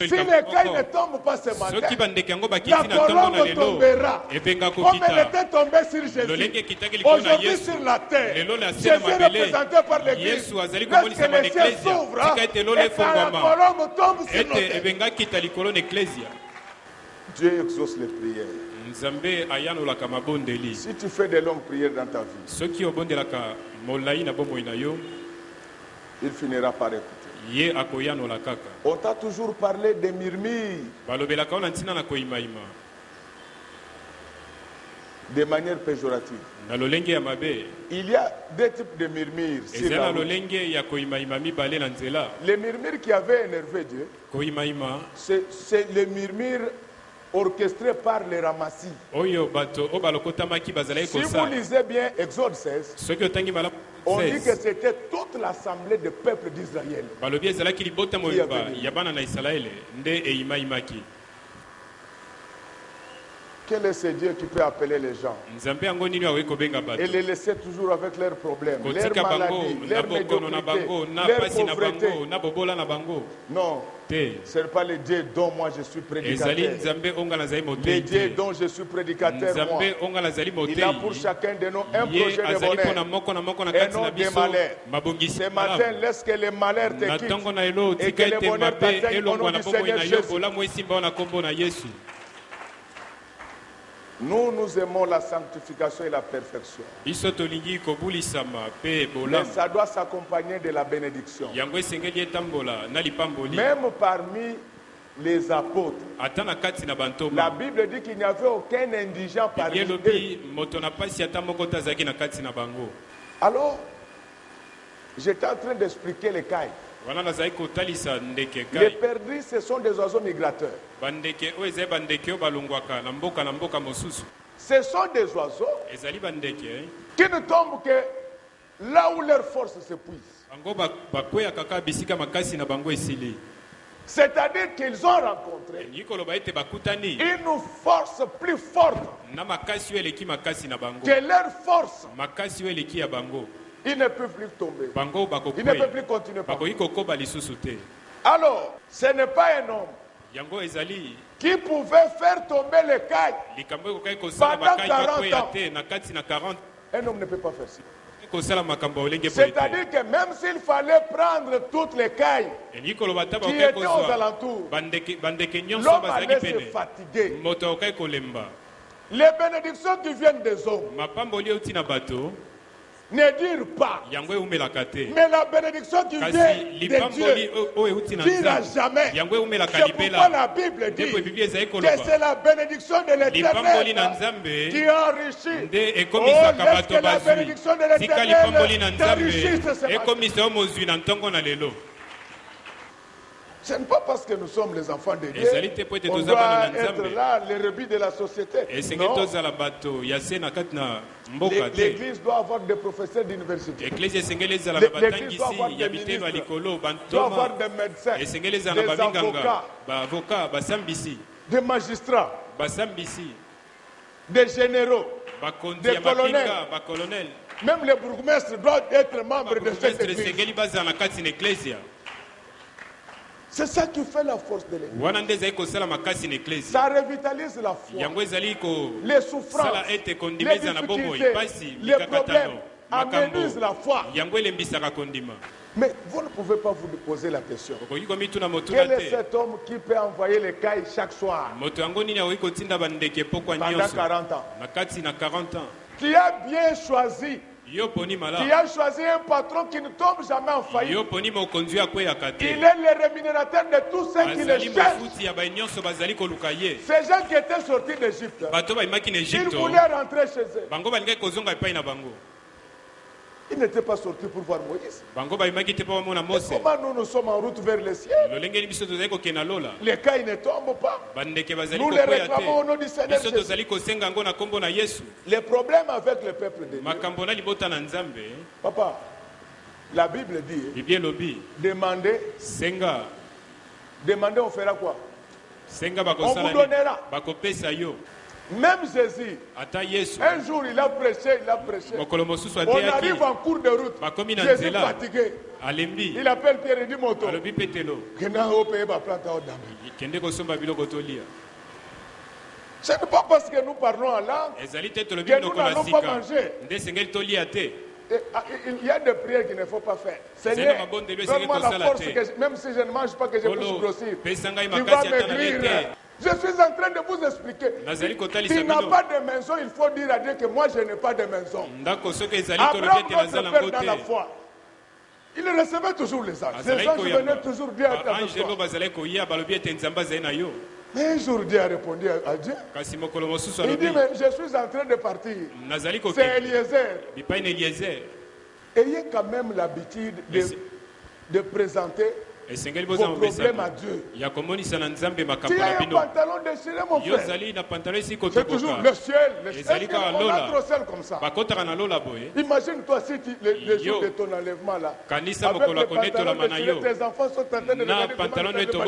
Si les cailles ne tombent pas ce matin, la colombe tombera. Comme elle était tombée sur Jésus, aujourd'hui sur la terre, Jésus est représenté par l'Église. Lorsque les cieux s'ouvrent, et quand la colombe tombe sur nos têtes. Dieu exauce les prières. Si tu fais des longues prières dans ta vie, il finira par écouter. On t'a toujours parlé des murmures de manière péjorative. Il y a deux types de murmures sur la route. Les murmures qui avaient énervé Dieu, c'est les murmures orchestrés par les ramassis. Si vous lisez bien Exode 16, on dit que c'était toute l'assemblée du peuple d'Israël. Quel est ce Dieu qui peut appeler les gens et les laisser toujours avec leurs problèmes, leurs maladies, leurs médiocrités, leur pauvreté? Non, ce n'est pas le Dieu dont moi je suis prédicateur. Le Dieu dont je suis prédicateur, moi, il a pour chacun de nous un projet de bonheur et non des malheurs. Ce matin, laisse que les malheurs te quittent et que les bonheurs t'atteignent au nom du Seigneur Jésus. Nous aimons la sanctification et la perfection. Mais ça doit s'accompagner de la bénédiction. Même parmi les apôtres, la Bible dit qu'il n'y avait aucun indigent parmi eux. Alors, j'étais en train d'expliquer les cailles. Les perdrix, ce sont des oiseaux migrateurs. Ce sont des oiseaux qui ne tombent que là où leur force s'épuise. C'est-à-dire qu'ils ont rencontré une force plus forte que leur force. Il ne peut plus tomber. Il ne peut plus continuer. Alors, ce n'est pas un homme qui pouvait faire tomber les cailles pendant 40 ans. Un homme ne peut pas faire ça. C'est-à-dire que même s'il fallait prendre toutes les cailles qui étaient aux alentours, l'homme allait se fatiguer. Les bénédictions qui viennent des hommes ne dire pas. Mais la bénédiction qui vient de Dieu dira jamais. C'est pourquoi la Bible dit que c'est la bénédiction de l'Éternel qui enrichit. Oh, laisse que la bénédiction de l'Éternel t'enrichisse ce matin. Ce n'est pas parce que nous sommes les enfants de Dieu on doit être là, les rebelles de la société. Non. L'Église doit avoir des professeurs d'université. L'Église doit avoir des ministres, doit avoir des médecins, des avocats, des magistrats, des généraux, des colonels. Même les bourgmestres doivent être membres de cette Église. C'est ça qui fait la force de l'Église. Ça revitalise la foi. Les souffrances, les difficultés, les problèmes amenuisent la foi. Mais vous ne pouvez pas vous poser la question. Quel est cet homme qui peut envoyer les cailles chaque soir pendant 40 ans? Qui a bien choisi. Qui a choisi un patron qui ne tombe jamais en faillite. Il est le rémunérateur de tous ceux qui le cherchent. Ces gens qui étaient sortis d'Égypte, ils voulaient rentrer chez eux. Ils n'étaient pas sortis pour voir Moïse. Comment nous sommes en route vers le ciel? Les cailles ne tombent pas. Nous les réclamons au nom du Seigneur Jésus. Les problèmes avec le peuple de Dieu. Papa, la Bible dit demandez, on fera quoi? On vous donnera. Même Jésus, un jour il a prêché. On arrive en cours de route. Jésus fatigué. Il appelle Pierre et dit moto. Ce n'est pas parce que nous parlons en langue que nous n'allons pas manger. Il y a des prières qu'il ne faut pas faire. Seigneur, donne-moi la force, même si je ne mange pas, que je puisse grossir. Tu vas maigrir. Je suis en train de vous expliquer. Il n'a pas de maison, il faut dire à Dieu que moi je n'ai pas de maison. Abraham, notre père dans la foi, il recevait toujours les anges. Les anges venaient toujours dire à toi. Mais un jour, Dieu a répondu à Dieu. Il dit, mais je suis en train de partir. C'est Eliezer. Ayez quand même l'habitude de présenter vos problèmes à Dieu. Tu as un pantalon déchiré, mon frère. C'est toujours le ciel. On entre au ciel comme ça. Imagine-toi si le jour de ton enlèvement là, avec le pantalon déchiré, tes enfants sont en train de regarder comment